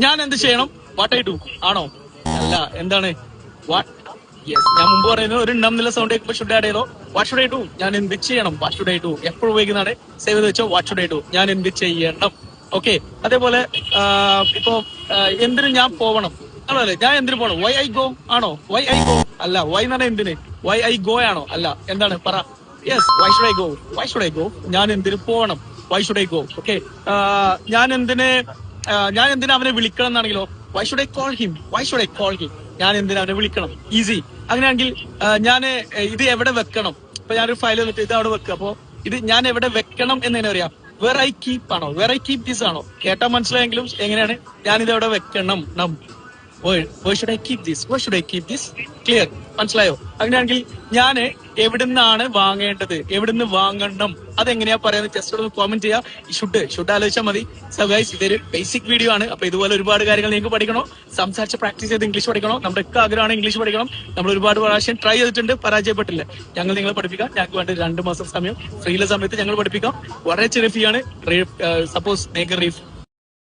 ഞാൻ എന്ത് ചെയ്യണം? വാട്ട് ഐ ഡു ആണോ? അല്ല, എന്താണ്? വാട്ട്? യെസ്, ഞാൻ മുമ്പ് പറയുന്നത് ഒരു എന്നുള്ള സൗണ്ട് കേൾക്കുമ്പോൾ ഷുഡ് ആഡ് ചെയ്തോ. What should I do? ഞാൻ എന്ത് ചെയ്യണം? വാട്ട് ഷുഡ് ഐ ഡു എപ്പോഴും ഉപയോഗിക്കുന്നതാണ്. സേവ് ചെയ്ത് വെച്ചോ. What should I do? ഞാൻ എന്ത് ചെയ്യണം. ഓക്കെ. അതേപോലെ ഇപ്പൊ എന്തിനു ഞാൻ പോവണം ആണല്ലേ? ഞാൻ എന്തിനു പോകണം? വൈ ഐ ഗോ ആണോ? വൈ ഐ ഗോ അല്ല. വൈ എന്ന് പറഞ്ഞാൽ എന്തിന്? വൈ ഐ ഗോ ആണോ? അല്ല, എന്താണ്? പറ. Yes, why should I go? Why should I go? ഞാൻ എന്തിനു പോകണം? Why should I go? Okay. ഞാൻ എന്തിനാ അവനെ വിളിക്കണം എന്നാണെങ്കിലോ, why should I call him? Why should I call him? ഞാൻ എന്തിനാ അവനെ വിളിക്കണം? ഈസി. അങ്ങനെയാണെങ്കിൽ ഞാൻ ഇത് എവിടെ വെക്കണം? ഇപ്പൊ ഞാനൊരു ഫയൽ വന്നിട്ട് ഇത് അവിടെ വെക്കുക. അപ്പൊ ഇത് ഞാൻ എവിടെ വെക്കണം എന്നെങ്ങനെ അറിയാം? വേർ ഐ കീപ്പ് ആണോ? വേർ ഐ കീപ് ദിസ് ആണോ? കേട്ടാ മനസ്സിലായെങ്കിലും എങ്ങനെയാണ് ഞാനിത് എവിടെ വെക്കണം? where should I keep this? Where should I keep this? Clear? മനസ്സിലായോ? അങ്ങനെയാണെങ്കിൽ ഞാൻ എവിടുന്നാണ് വാങ്ങേണ്ടത്? എവിടുന്ന് വാങ്ങണം? അതെങ്ങനെയാ പറയാന്ന് ജസ്റ്റ് ഒന്ന് കോമെന്റ് ചെയ്യാം. ഷുഡ് ആലോചിച്ചാൽ മതി. സോ ഗൈസ്, ഇതൊരു ബേസിക് വീഡിയോ ആണ്. അപ്പൊ ഇതുപോലെ ഒരുപാട് കാര്യങ്ങൾ നിങ്ങൾക്ക് പഠിക്കണോ, സംസാരിച്ച് പ്രാക്ടീസ് ചെയ്ത് ഇംഗ്ലീഷ് പഠിക്കണോ? നമ്മുടെ ഒക്കെ ആഗ്രഹമാണ് ഇംഗ്ലീഷ് പഠിക്കണം. നമ്മൾ ഒരുപാട് പ്രാവശ്യം ട്രൈ ചെയ്തിട്ടുണ്ട്, പരാജയപ്പെട്ടില്ല. ഞങ്ങൾ നിങ്ങളെ പഠിപ്പിക്കാം. ഞങ്ങൾക്ക് വേണ്ടി 2 മാസം സമയം, ഫ്രീയിലെ സമയത്ത് ഞങ്ങൾ പഠിപ്പിക്കാം. വളരെ ചെറിയ ഫീ ആണ്. സപ്പോസ് നിങ്ങൾക്ക്